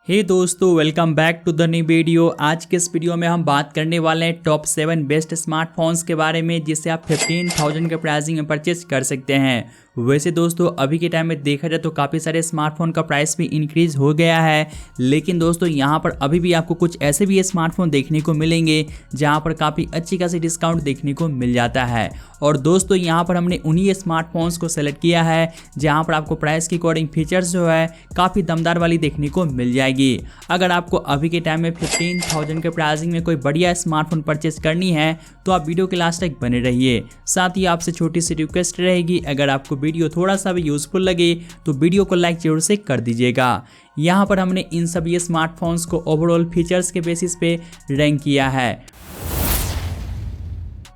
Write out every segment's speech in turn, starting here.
हे दोस्तों, welcome back to the new video. आज के इस वीडियो में हम बात करने वाले हैं टॉप 7 बेस्ट स्मार्टफोन्स के बारे में जिसे आप 15,000 के प्राइसिंग में परचेज कर सकते हैं। वैसे दोस्तों अभी के टाइम में देखा जाए तो काफ़ी सारे स्मार्टफोन का प्राइस भी इंक्रीज हो गया है, लेकिन दोस्तों यहाँ पर अभी भी आपको कुछ ऐसे भी स्मार्टफोन देखने को मिलेंगे जहाँ पर काफ़ी अच्छी खासी डिस्काउंट देखने को मिल जाता है। और दोस्तों यहाँ पर हमने उन्हीं स्मार्टफोन्स को सेलेक्ट किया है जहाँ पर आपको प्राइस की अकॉर्डिंग फीचर्स जो है काफ़ी दमदार वाली देखने को मिल जाएगी। अगर आपको अभी के टाइम में 15,000 के प्राइसिंग में कोई बढ़िया स्मार्टफोन परचेज करनी है तो आप वीडियो के लास्ट तक बने रहिए। साथ ही आपसे छोटी सी रिक्वेस्ट रहेगी, अगर आपको वीडियो थोड़ा सा भी यूजफुल लगे तो वीडियो को लाइक जरूर से कर दीजिएगा। यहाँ पर हमने इन सभी स्मार्टफोन्स को ओवरऑल फीचर्स के बेसिस पे रैंक किया है।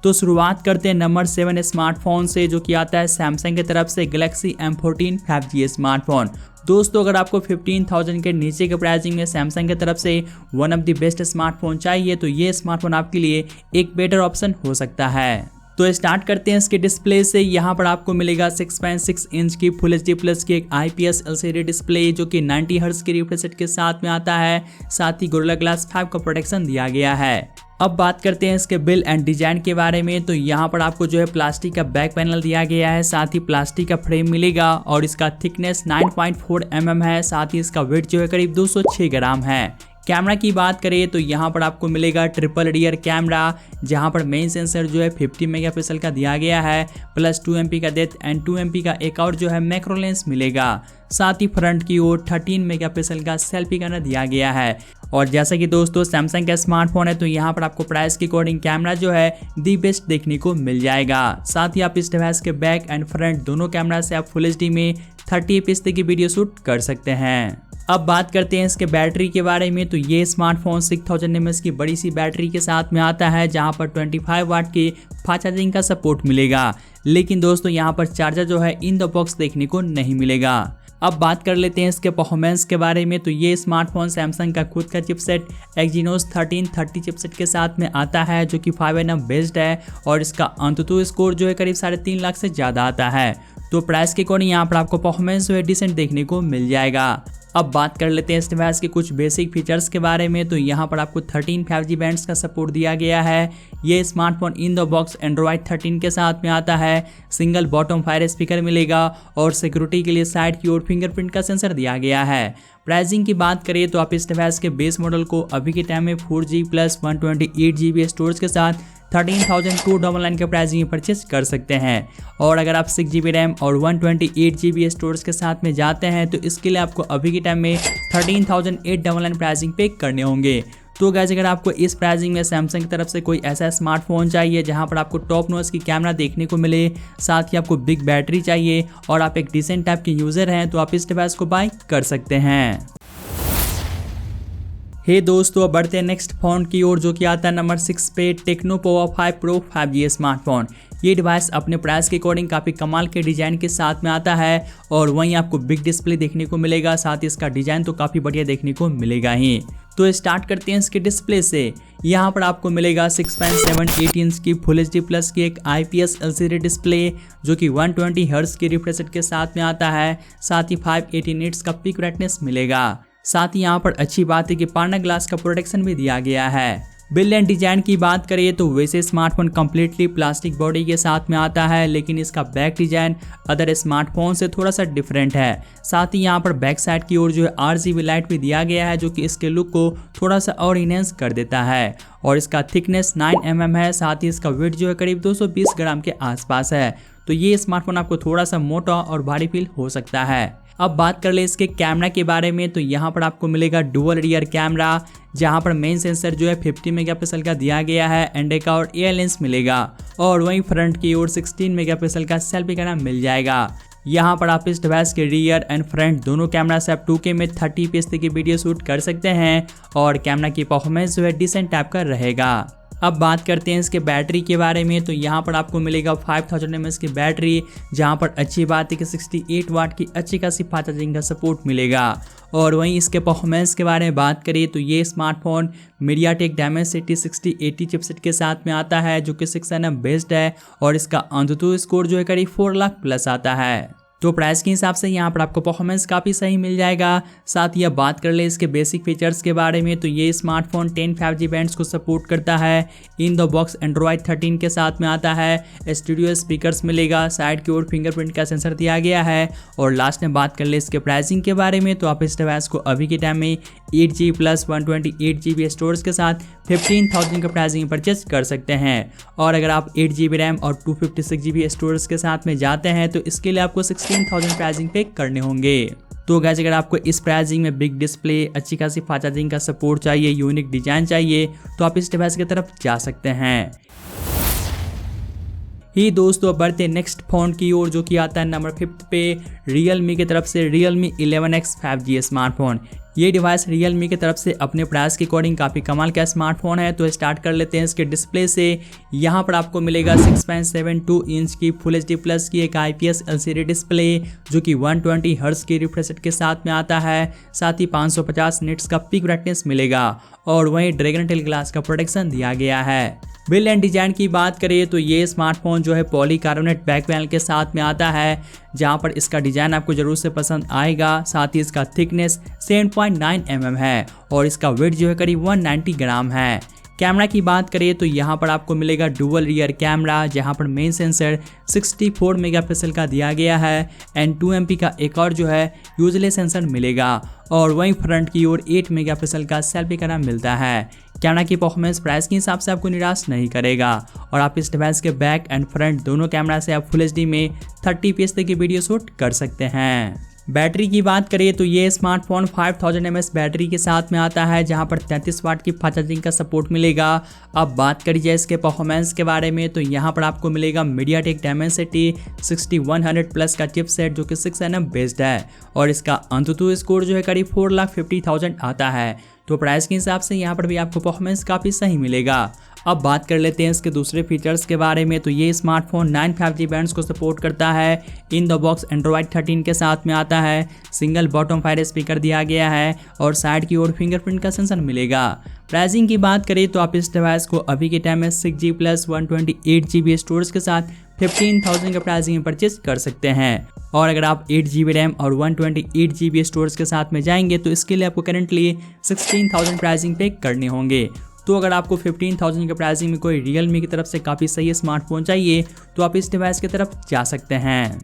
तो शुरुआत करते हैं नंबर 7 स्मार्टफोन से, जो कि आता है सैमसंग की तरफ से गैलेक्सी M14 5G स्मार्टफोन। दोस्तों अगर आपको 15,000 के नीचे के प्राइसिंग में सैमसंग की तरफ से one of the best smartphone चाहिए तो ये स्मार्टफोन आपके लिए एक बेटर ऑप्शन हो सकता है। तो स्टार्ट करते हैं इसके डिस्प्ले से। यहाँ पर आपको मिलेगा 6.6 इंच की फुल HD प्लस की एक IPS LCD डिस्प्ले जो कि 90 हर्ट्ज की रिफ्रेश रेट के साथ में आता है। साथ ही गोरिल्ला ग्लास 5 का प्रोटेक्शन दिया गया है। अब बात करते हैं इसके बिल्ड एंड डिजाइन के बारे में। तो यहाँ पर आपको जो है प्लास्टिक का बैक पैनल दिया गया है, साथ ही प्लास्टिक का फ्रेम मिलेगा और इसका थिकनेस 9.4 mm है। साथ ही इसका वेट जो है करीब 206 ग्राम है। कैमरा की बात करें तो यहाँ पर आपको मिलेगा ट्रिपल रियर कैमरा, जहाँ पर मेन सेंसर जो है 50 मेगापिक्सल का दिया गया है, प्लस 2 MP का डेप्थ एंड 2 MP का एक और जो है मैक्रो लेंस मिलेगा। साथ ही फ्रंट की ओर 13 मेगापिक्सल का सेल्फी कैमरा दिया गया है। और जैसा कि दोस्तों सैमसंग का स्मार्टफोन है तो यहाँ पर आपको प्राइस के अकॉर्डिंग कैमरा जो है दी बेस्ट देखने को मिल जाएगा। साथ ही आप इस डिवाइस के बैक एंड फ्रंट दोनों कैमरा से आप फुल HD में 30 fps तक की वीडियो शूट कर सकते हैं। अब बात करते हैं इसके बैटरी के बारे में। तो ये स्मार्टफोन 6000 mAh की बड़ी सी बैटरी के साथ में आता है, जहां पर 25 वाट की फास्ट चार्जिंग का सपोर्ट मिलेगा। लेकिन दोस्तों यहां पर चार्जर जो है इन द बॉक्स देखने को नहीं मिलेगा। अब बात कर लेते हैं इसके परफॉर्मेंस के बारे में। तो ये स्मार्टफोन सैमसंग का खुद का चिपसेट Exynos 1330 चिपसेट के साथ में आता है, जो कि 5nm बेस्ड है और इसका अंतुतु स्कोर जो है करीब 3.5 लाख से ज़्यादा आता है। तो प्राइस के अकॉर्डिंग यहाँ पर आपको परफॉर्मेंस जो है डिसेंट देखने को मिल जाएगा। अब बात कर लेते हैं इस डिवाइस के कुछ बेसिक फीचर्स के बारे में। तो यहाँ पर आपको 13 5G बैंड्स का सपोर्ट दिया गया है। ये smartphone in the box Android 13 के साथ में आता है। सिंगल बॉटम फायर स्पीकर मिलेगा और सिक्योरिटी के लिए साइड की ओर फिंगरप्रिंट का सेंसर दिया गया है। प्राइसिंग की बात करें तो आप इस डिवाइस के बेस मॉडल को अभी के टाइम में 4G प्लस 128GB स्टोरेज के साथ 13,299 के प्राइसिंग में परचेज कर सकते हैं। और अगर आप 6GB रैम और 128GB स्टोरेज के साथ में जाते हैं तो इसके लिए आपको अभी के टाइम में 13,899 प्राइसिंग पे करने होंगे। तो गाइस अगर आपको इस प्राइसिंग में सैमसंग की तरफ से कोई ऐसा स्मार्टफोन चाहिए जहां पर आपको टॉप नॉच की कैमरा देखने को मिले, साथ ही आपको बिग बैटरी चाहिए और आप एक डिसेंट टाइप के यूजर हैं, तो आप इस डिवाइस को बाय कर सकते हैं। हे दोस्तों अब बढ़ते हैं नेक्स्ट फोन की ओर, जो कि आता है नंबर 6 पे techno Pova 5 pro 5G smartphone. ये डिवाइस अपने प्राइस के अकॉर्डिंग काफ़ी कमाल के डिज़ाइन के साथ में आता है और वहीं आपको बिग डिस्प्ले देखने को मिलेगा। साथ ही इसका डिज़ाइन तो काफ़ी बढ़िया देखने को मिलेगा ही। तो स्टार्ट करते हैं इसके डिस्प्ले से। यहाँ पर आपको मिलेगा 6.78 इंच की फुल HD प्लस की एक IPS LCD डिस्प्ले, जो कि 120 हर्ट्ज की रिफ्रेश रेट के साथ में आता है। साथ ही 580 निट्स का पीक ब्राइटनेस मिलेगा। साथ ही यहाँ पर अच्छी बात है कि पार्ना ग्लास का प्रोटेक्शन भी दिया गया है। बिल्ड एंड डिजाइन की बात करें तो वैसे स्मार्टफोन कम्प्लीटली प्लास्टिक बॉडी के साथ में आता है, लेकिन इसका बैक डिजाइन अदर स्मार्टफोन से थोड़ा सा डिफरेंट है। साथ ही यहाँ पर बैक साइड की ओर जो है RGB लाइट भी दिया गया है, जो कि इसके लुक को थोड़ा सा और इनहेंस कर देता है। और इसका थिकनेस 9 mm है। साथ ही इसका वेट जो है करीब 220 ग्राम के आसपास है। तो ये स्मार्टफोन आपको थोड़ा सा मोटा और भारी फील हो सकता है। अब बात कर ले इसके कैमरा के बारे में। तो यहाँ पर आपको मिलेगा डुअल रियर कैमरा, जहाँ पर मेन सेंसर जो है 50 मेगापिक्सल का दिया गया है एंड एक और एयर लेंस मिलेगा। और वहीं फ्रंट की ओर 16 मेगापिक्सल का सेल्फी कैमरा मिल जाएगा। यहाँ पर आप इस डिवाइस के रियर एंड फ्रंट दोनों कैमरा से आप 2K में 30 fps तक की वीडियो शूट कर सकते हैं और कैमरा की परफॉर्मेंस जो है डिसेंट टाइप का रहेगा। अब बात करते हैं इसके बैटरी के बारे में। तो यहाँ पर आपको मिलेगा 5000 mAh की बैटरी, जहाँ पर अच्छी बात है कि 68 वाट की अच्छी खासी फास्ट चार्जिंग का सपोर्ट मिलेगा। और वहीं इसके परफॉर्मेंस के बारे में बात करें तो ये स्मार्टफोन मीडियाटेक डायमेंसिटी 6080 चिपसेट के साथ में आता है, जो कि 6nm बेस्ड है और इसका अंतुतु स्कोर जो है करीब 4 लाख प्लस आता है। तो प्राइस के हिसाब से यहाँ पर आपको परफॉर्मेंस काफ़ी सही मिल जाएगा। साथ ही अब बात कर ले इसके बेसिक फीचर्स के बारे में, तो ये स्मार्टफोन 10 5G बैंड्स को सपोर्ट करता है। इन द बॉक्स एंड्रॉयड 13 के साथ में आता है। स्टूडियो स्पीकर्स मिलेगा, साइड की ओर फिंगरप्रिंट का सेंसर दिया गया है। और लास्ट में बात कर ले इसके प्राइसिंग के बारे में, तो आप इस डिवाइस को अभी के टाइम में 8GB प्लस 128GB स्टोरेज के साथ 15,000 का प्राइसिंग परचेज कर सकते हैं। और अगर आप 8GB रैम और 256GB स्टोरेज के साथ में जाते हैं तो इसके लिए आपको 16,000 प्राइसिंग पे करने होंगे। तो गाइस अगर आपको इस प्राइसिंग में बिग डिस्प्ले, अच्छी खासी फास्ट चार्जिंग का सपोर्ट चाहिए, यूनिक डिजाइन चाहिए, तो आप इस डिवाइस की तरफ जा सकते हैं। ही दोस्तों बढ़ते नेक्स्ट फोन की ओर, जो कि आता है नंबर 5 पे Realme की तरफ से Realme 11X 5G स्मार्टफोन। ये डिवाइस Realme की तरफ से अपने प्राइस के अकॉर्डिंग काफ़ी कमाल का स्मार्टफोन है। तो स्टार्ट कर लेते हैं इसके डिस्प्ले से। यहाँ पर आपको मिलेगा 6.72 इंच की फुल HD प्लस की एक IPS LCD डिस्प्ले, जो कि 120 हर्ट्ज की रिफ्रेश रेट के साथ में आता है। साथ ही 550 निट्स का पीक ब्राइटनेस मिलेगा और वहीं ड्रैगन टेल ग्लास का प्रोटेक्शन दिया गया है। बिल्ड एंड डिजाइन की बात करें तो ये स्मार्टफोन जो है पॉलीकार्बोनेट बैक पैनल के साथ में आता है, जहां पर इसका डिजाइन आपको जरूर से पसंद आएगा। साथ ही इसका थिकनेस 7.9 mm है और इसका वेट जो है करीब 190 ग्राम है। कैमरा की बात करें तो यहाँ पर आपको मिलेगा डुअल रियर कैमरा, जहाँ पर मेन सेंसर 64 मेगापिक्सल का दिया गया है एंड 2 MP का एक और जो है यूजलेस सेंसर मिलेगा। और वहीं फ्रंट की ओर 8 मेगापिक्सल का सेल्फी कैमरा मिलता है। कैमरा की परफॉर्मेंस प्राइस के हिसाब से आपको निराश नहीं करेगा और आप इस डिवाइस के बैक एंड फ्रंट दोनों कैमरा से आप फुल HD में 30fps तक की वीडियो शूट कर सकते हैं। बैटरी की बात करें तो ये स्मार्टफोन 5000 mAh बैटरी के साथ में आता है, जहां पर 33 वाट की फास्ट चार्जिंग का सपोर्ट मिलेगा। अब बात करी जाए इसके परफॉर्मेंस के बारे में, तो यहाँ पर आपको मिलेगा MediaTek Dimensity 6100 प्लस का चिपसेट, जो कि 6nm बेस्ड है और इसका अंतुतु स्कोर जो है करीब 4,50,000 आता है। तो प्राइस के हिसाब से यहाँ पर भी आपको परफॉर्मेंस काफ़ी सही मिलेगा। अब बात कर लेते हैं इसके दूसरे फीचर्स के बारे में, तो ये स्मार्टफोन 9 5G बैंड्स को सपोर्ट करता है। इन द बॉक्स एंड्रॉयड 13 के साथ में आता है। सिंगल बॉटम फायर स्पीकर दिया गया है और साइड की ओर फिंगरप्रिंट का सेंसर मिलेगा। प्राइसिंग की बात करें तो आप इस डिवाइस को अभी के टाइम में 6GB प्लस 128GB स्टोरेज के साथ 15,000 का प्राइसिंग में परचेज कर सकते हैं। और अगर आप 8GB रैम और 128GB स्टोरेज के साथ में जाएंगे तो इसके लिए आपको करेंटली 16,000 प्राइसिंग पे करने होंगे। तो अगर आपको 15,000 के प्राइसिंग में कोई Realme की तरफ से काफ़ी सही स्मार्टफोन चाहिए तो आप इस डिवाइस की तरफ जा सकते हैं।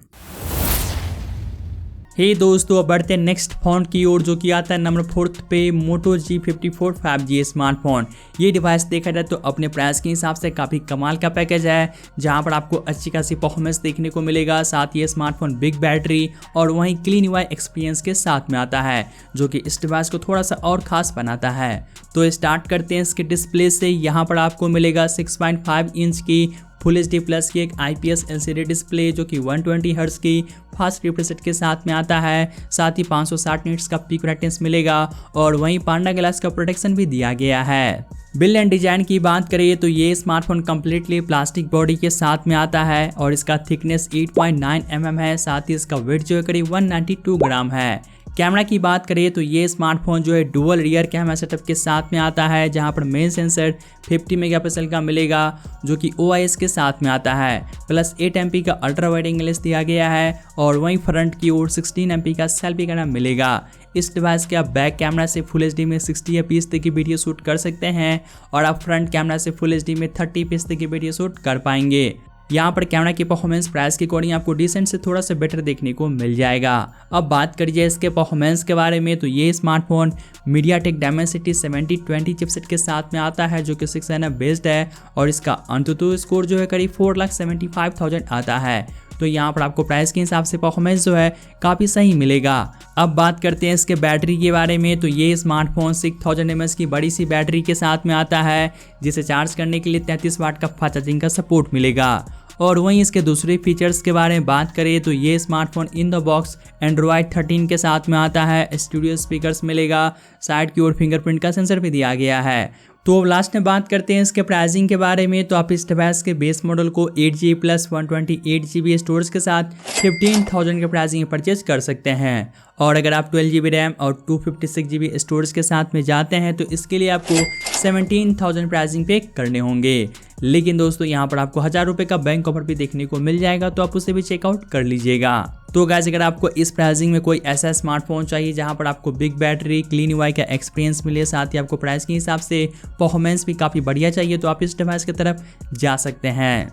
हे दोस्तों अब बढ़ते हैं नेक्स्ट फोन की ओर, जो कि आता है नंबर 4 पे Moto G54 5G स्मार्टफोन। ये डिवाइस देखा जाए तो अपने प्राइस के हिसाब से काफ़ी कमाल का पैकेज है, जहां पर आपको अच्छी खासी परफॉर्मेंस देखने को मिलेगा। साथ ही ये स्मार्टफोन बिग बैटरी और वहीं क्लीन UI एक्सपीरियंस के साथ में आता है, जो कि इस डिवाइस को थोड़ा सा और खास बनाता है। तो स्टार्ट करते हैं इसके डिस्प्ले से। यहाँ पर आपको मिलेगा 6.5 इंच की फुल HD प्लस की एक IPS LCD डिस्प्ले, जो कि 120 हर्ट्ज की फास्ट रिफ्रेश रेट के साथ में आता है। साथ ही 560 निट्स का पीक ब्राइटनेस मिलेगा और वहीं पांडा ग्लास का प्रोटेक्शन भी दिया गया है। बिल्ड एंड डिजाइन की बात करें तो ये स्मार्टफोन कम्प्लीटली प्लास्टिक बॉडी के साथ में आता है और इसका थिकनेस 8.9 mm है। साथ ही इसका वेट जो है करीब 192 ग्राम है। कैमरा की बात करें तो ये स्मार्टफोन जो है डुअल रियर कैमरा सेटअप के साथ में आता है, जहां पर मेन सेंसर 50 मेगापिक्सल का मिलेगा, जो कि OIS के साथ में आता है। प्लस 8 MP का अल्ट्रा वाइड एंगल लेंस दिया गया है और वहीं फ्रंट की ओर 16 MP का सेल्फी कैमरा मिलेगा। इस डिवाइस के आप बैक कैमरा से फुल HD में 60fps तक की वीडियो शूट कर सकते हैं और आप फ्रंट कैमरा से फुल HD में 30fps तक की वीडियो शूट कर पाएंगे। यहाँ पर कैमरा की परफॉर्मेंस प्राइस के अकॉर्डिंग आपको डिसेंट से थोड़ा सा बेटर देखने को मिल जाएगा। अब बात करिए इसके परफॉर्मेंस के बारे में, तो ये स्मार्टफोन MediaTek Dimensity 7020 चिपसेट के साथ में आता है, जो कि 6nm बेस्ड है और इसका अंतुतु स्कोर जो है करीब 4,75,000 आता है। तो यहाँ पर आपको प्राइस के हिसाब से परफॉर्मेंस जो है काफ़ी सही मिलेगा। अब बात करते हैं इसके बैटरी के बारे में, तो ये स्मार्टफोन 6000 mAh की बड़ी सी बैटरी के साथ में आता है, जिसे चार्ज करने के लिए 33 वाट का फास्ट चार्जिंग का सपोर्ट मिलेगा। और वहीं इसके दूसरे फीचर्स के बारे में बात करें तो ये smartphone in the box Android 13 के साथ में आता है। स्टूडियो स्पीकर्स मिलेगा, साइड की ओर फिंगरप्रिंट का सेंसर भी दिया गया है। तो अब लास्ट में बात करते हैं इसके प्राइसिंग के बारे में, तो आप इस डिवाइस के बेस मॉडल को 8GB प्लस 128GB स्टोरेज के साथ 15,000 के प्राइसिंग में परचेज कर सकते हैं। और अगर आप 12 GB रैम और 256 GB स्टोरेज के साथ में जाते हैं तो इसके लिए आपको 17,000 प्राइसिंग पे करने होंगे। लेकिन दोस्तों यहाँ पर आपको 1000 रुपये का बैंक ऑफर भी देखने को मिल जाएगा, तो आप उसे भी चेकआउट कर लीजिएगा। तो गाइस अगर आपको इस प्राइसिंग में कोई ऐसा स्मार्टफोन चाहिए जहाँ पर आपको बिग बैटरी, क्लीन UI का एक्सपीरियंस मिले, साथ ही आपको प्राइस के हिसाब से परफॉर्मेंस भी काफ़ी बढ़िया चाहिए, तो आप इस डिवाइस की तरफ जा सकते हैं।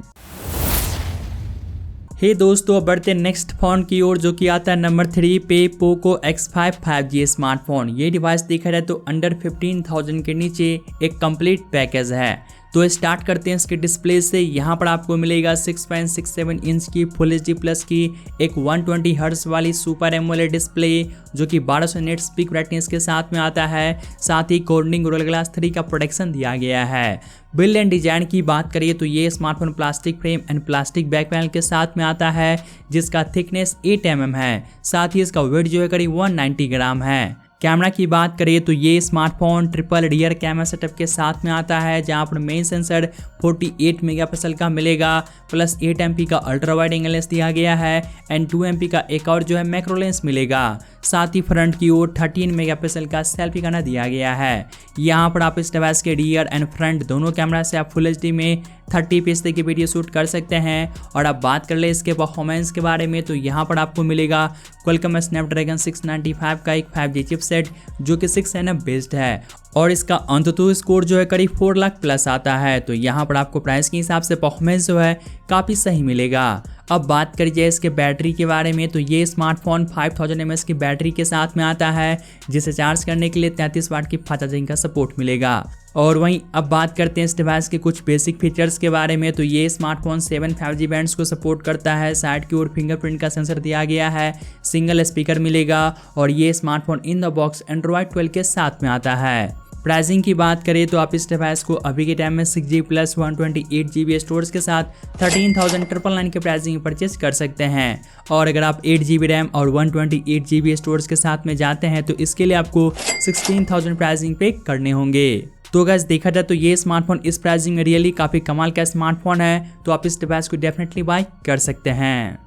हे दोस्तों, अब बढ़ते नेक्स्ट फोन की ओर, जो कि आता है नंबर 3 पे पोको X5 5G स्मार्टफोन। ये डिवाइस देखा जाए तो अंडर 15,000 के नीचे एक कंप्लीट पैकेज है। तो स्टार्ट करते हैं इसके डिस्प्ले से। यहाँ पर आपको मिलेगा 6.67 इंच की फुल HD प्लस की एक 120 हर्ट्ज वाली सुपर एमोलेड डिस्प्ले, जो कि 1200 नेट पीक ब्राइटनेस के साथ में आता है। साथ ही कॉर्निंग गोरिल्ला ग्लास 3 का प्रोटेक्शन दिया गया है। बिल्ड एंड डिजाइन की बात करिए तो ये smartphone plastic frame and plastic back panel के साथ में आता है, जिसका थिकनेस 8 mm है। साथ ही इसका वेट जो है करीब 190 ग्राम है। कैमरा की बात करिए तो ये smartphone triple rear camera setup के साथ में आता है, जहां पर मेन सेंसर 48 मेगापिक्सल का मिलेगा, प्लस 8 MP का अल्ट्रा वाइड एंगल लेंस दिया गया है एंड 2 MP का एक और जो है मैक्रो लेंस मिलेगा। साथ ही फ्रंट की ओर 13 मेगापिक्सल का सेल्फी कैमरा दिया गया है। यहाँ पर आप इस डिवाइस के रियर एंड फ्रंट दोनों कैमरा से आप फुल HD में 30fps तक की वीडियो शूट कर सकते हैं। और अब बात कर ले इसके परफॉर्मेंस के बारे में, तो यहाँ पर आपको मिलेगा क्वालकॉम स्नैपड्रैगन 695 का एक 5G चिपसेट, जो कि 6nm बेस्ड है और इसका अंततः स्कोर जो है करीब 4 लाख प्लस आता है। तो यहाँ पर आपको प्राइस के हिसाब से परफॉर्मेंस जो है काफ़ी सही मिलेगा। अब बात करी जाए इसके बैटरी के बारे में, तो ये स्मार्टफोन 5000 mAh की बैटरी के साथ में आता है, जिसे चार्ज करने के लिए 33 वाट की फास्ट चार्जिंग का सपोर्ट मिलेगा। और वहीं अब बात करते हैं इस डिवाइस के कुछ बेसिक फीचर्स के बारे में, तो ये स्मार्टफोन 7 5G बैंड्स को सपोर्ट करता है। साइड की ओर फिंगरप्रिंट का सेंसर दिया गया है, सिंगल स्पीकर मिलेगा और ये smartphone in the box Android 12 के साथ में आता है। प्राइसिंग की बात करें तो आप इस डिवाइस को अभी के टाइम में 6GB प्लस 128 GB स्टोरेज के साथ 13,999 के प्राइसिंग में परचेज कर सकते हैं। और अगर आप 8GB रैम और 128 GB स्टोरेज के साथ में जाते हैं तो इसके लिए आपको 16,000 प्राइसिंग पे करने होंगे। तो गाइस देखा जाए तो ये स्मार्टफोन इस प्राइसिंग में रियली काफ़ी कमाल का स्मार्टफोन है, तो आप इस डिवाइस को डेफिनेटली बाय कर सकते हैं।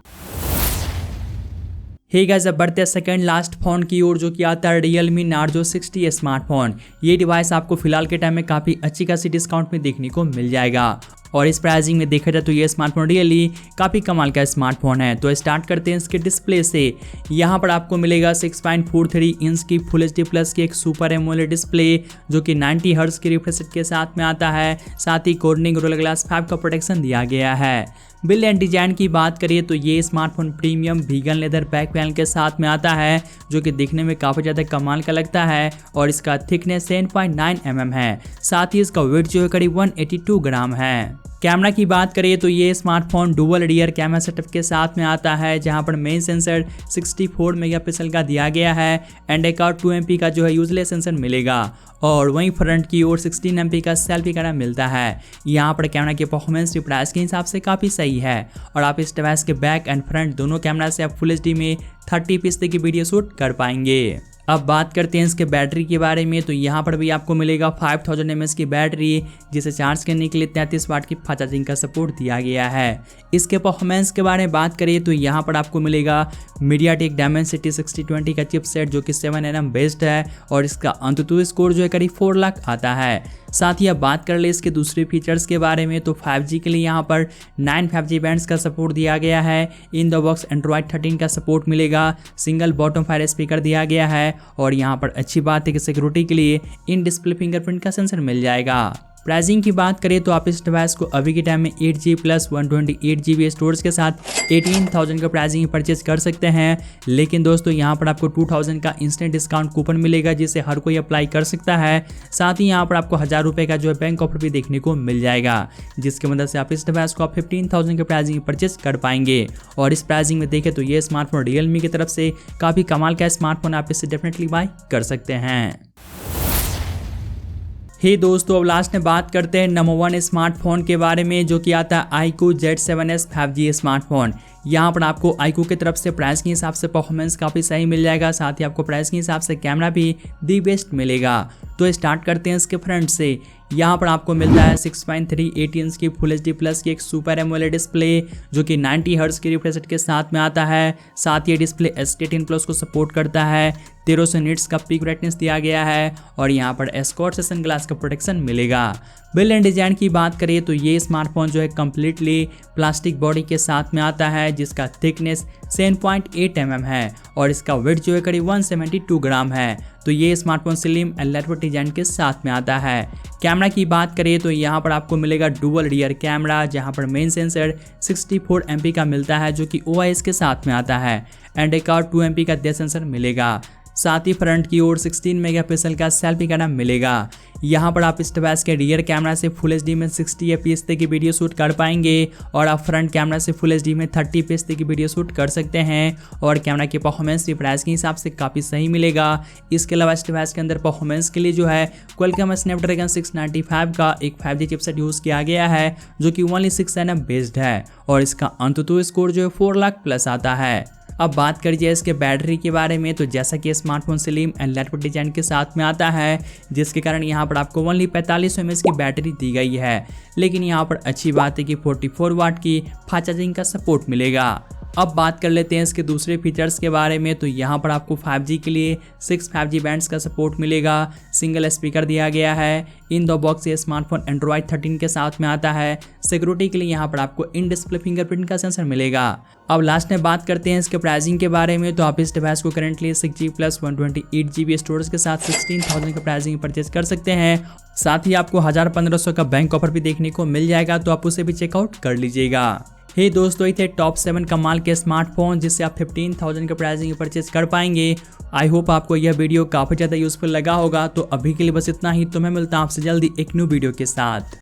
हे गाइस, अब बढ़ते हैं सेकंड लास्ट फोन की ओर, जो कि आता है Realme Narzo 60 स्मार्टफोन। ये डिवाइस आपको फिलहाल के टाइम में काफ़ी अच्छी खासी डिस्काउंट में देखने को मिल जाएगा और इस प्राइसिंग में देखा जाए तो ये स्मार्टफोन रियली काफ़ी कमाल का स्मार्टफोन है। तो स्टार्ट करते हैं इसके डिस्प्ले से। यहाँ पर आपको मिलेगा 6.43 इंच की फुल HD प्लस की एक सुपर एमोलेड डिस्प्ले, जो कि 90 हर्ट्ज की रिफ्रेश रेट के साथ में आता है। साथ ही कॉर्निंग गोरिल्ला ग्लास 5 का प्रोटेक्शन दिया गया है। बिल्ड एंड डिजाइन की बात करिए तो ये smartphone premium vegan leather back panel के साथ में आता है, जो कि दिखने में काफ़ी ज़्यादा कमाल का लगता है और इसका थिकनेस 7.9 mm है। साथ ही इसका वेट जो है करीब 182 ग्राम है। कैमरा की बात करिए तो ये smartphone dual rear camera setup के साथ में आता है, जहां पर मेन सेंसर 64 मेगापिक्सल का दिया गया है एंड एक और 2 MP का जो है यूजलेस सेंसर मिलेगा। और वहीं फ्रंट की ओर 16 MP का सेल्फी कैमरा मिलता है। यहाँ पर कैमरा की परफॉर्मेंस भी प्राइस के हिसाब से काफ़ी सही है और आप इस डिवाइस के बैक एंड फ्रंट दोनों कैमरा से आप फुल HD में 30fps तक की वीडियो शूट कर पाएंगे। अब बात करते हैं इसके बैटरी के बारे में, तो यहाँ पर भी आपको मिलेगा 5000 mAh की बैटरी, जिसे चार्ज करने के लिए 33 वाट की फास्ट चार्जिंग का सपोर्ट दिया गया है। इसके परफॉर्मेंस के बारे में बात करिए तो यहाँ पर आपको मिलेगा MediaTek Dimensity 6020 का चिपसेट, जो कि 7nm बेस्ड है और इसका अंततः स्कोर जो है करीब 4 लाख आता है। साथ ही अब बात कर ले इसके दूसरे फीचर्स के बारे में, तो 5G के लिए यहाँ पर 9 5G बैंड्स का सपोर्ट दिया गया है। इन द बॉक्स एंड्रॉइड 13 का सपोर्ट मिलेगा। सिंगल बॉटम फायर स्पीकर दिया गया है और यहाँ पर अच्छी बात है कि सिक्योरिटी के लिए इन डिस्प्ले फिंगरप्रिंट का सेंसर मिल जाएगा। प्राइसिंग की बात करें तो आप इस डिवाइस को अभी के टाइम में 8GB प्लस 128 GB स्टोरेज के साथ 18,000 का प्राइसिंग परचेज कर सकते हैं। लेकिन दोस्तों यहाँ पर आपको 2000 का इंस्टेंट डिस्काउंट कूपन मिलेगा, जिसे हर कोई अप्लाई कर सकता है। साथ ही यहाँ पर आपको 1000 रुपये का जो है बैंक ऑफर भी देखने को मिल जाएगा, जिसकी मदद से आप इस डिवाइस को आप 15,000 के प्राइसिंग परचेज कर पाएंगे। और इस प्राइसिंग में देखें तो ये स्मार्टफोन Realme की तरफ से काफ़ी कमाल का स्मार्टफोन, आप इसे डेफिनेटली बाय कर सकते हैं। हे दोस्तों, अब लास्ट में बात करते हैं नंबर 1 स्मार्टफोन के बारे में, जो कि आता है iQOO Z7S 5G स्मार्टफोन। यहाँ पर आपको iQOO की तरफ से प्राइस के हिसाब से परफॉर्मेंस काफ़ी सही मिल जाएगा, साथ ही आपको प्राइस के हिसाब से कैमरा भी दी बेस्ट मिलेगा। तो स्टार्ट करते हैं इसके फ्रंट से। यहाँ पर आपको मिलता है 6.38 इंच की फुल HD प्लस की एक सुपर एमोलेड डिस्प्ले जो कि 90 हर्ट्ज की रिफ्रेश रेट के साथ में आता है। साथ ही ये डिस्प्ले S10 प्लस को सपोर्ट करता है। 1300 निट्स का पीक ब्राइटनेस दिया गया है और यहाँ पर एस्कॉर्ट सेशन ग्लास का प्रोटेक्शन मिलेगा। बिल्ड एंड डिजाइन की बात करें तो ये स्मार्टफोन जो है कम्प्लीटली प्लास्टिक बॉडी के साथ में आता है, जिसका थिकनेस 7.8 mm है और इसका वेट जो है करीब 172 ग्राम है। तो ये smartphone slim and lightweight design के साथ में आता है। कैमरा की बात करें तो यहाँ पर आपको मिलेगा डुअल रियर कैमरा, जहाँ पर मेन सेंसर 64 MP का मिलता है जो कि OIS के साथ में आता है एंड एक और 2 MP का डेप्थ सेंसर मिलेगा। साथ ही फ्रंट की ओर 16 मेगापिक्सल का सेल्फी कैमरा मिलेगा। यहाँ पर आप इस डिवाइस के रियर कैमरा से फुल HD में 60 fps तक की वीडियो शूट कर पाएंगे और आप फ्रंट कैमरा से फुल HD में 30 fps तक की वीडियो शूट कर सकते हैं और कैमरा की परफॉर्मेंस भी प्राइस के हिसाब से काफ़ी सही मिलेगा। इसके अलावा इस डिवाइस के अंदर परफॉर्मेंस के लिए जो है Qualcomm स्नैपड्रैगन 695 का एक 5G चिपसेट यूज़ किया गया है जो कि ओनली 6 nm बेस्ड है और इसका अंततः स्कोर जो है 4 लाख प्लस आता है। अब बात करिए इसके बैटरी के बारे में, तो जैसा कि smartphone slim and lightweight design के साथ में आता है, जिसके कारण यहाँ पर आपको ओनली 4500 mAh की बैटरी दी गई है। लेकिन यहाँ पर अच्छी बात है कि 44 वाट की फास्ट चार्जिंग का सपोर्ट मिलेगा। अब बात कर लेते हैं इसके दूसरे फीचर्स के बारे में, तो यहाँ पर आपको 5G के लिए 6 5G बैंड्स का सपोर्ट मिलेगा। सिंगल स्पीकर दिया गया है। इन द बॉक्स ये स्मार्टफोन Android 13 के साथ में आता है। सिक्योरिटी के लिए यहाँ पर आपको इन डिस्प्ले फिंगरप्रिंट का सेंसर मिलेगा। अब लास्ट में बात करते हैं इसके प्राइसिंग के बारे में, तो आप इस डिवाइस को currently 6G plus 128GB storage के साथ 16,000 के प्राइसिंग परचेज कर सकते हैं। साथ ही आपको 1500 का बैंक ऑफर भी देखने को मिल जाएगा, तो आप उसे भी चेकआउट कर लीजिएगा। हे दोस्तों, ये थे टॉप 7 कमाल के स्मार्टफोन जिससे आप 15,000 के प्राइसिंग परचेज कर पाएंगे। आई होप आपको यह वीडियो काफ़ी ज़्यादा यूजफुल लगा होगा। तो अभी के लिए बस इतना ही, तो मैं मिलता हूँ आपसे जल्दी एक न्यू वीडियो के साथ।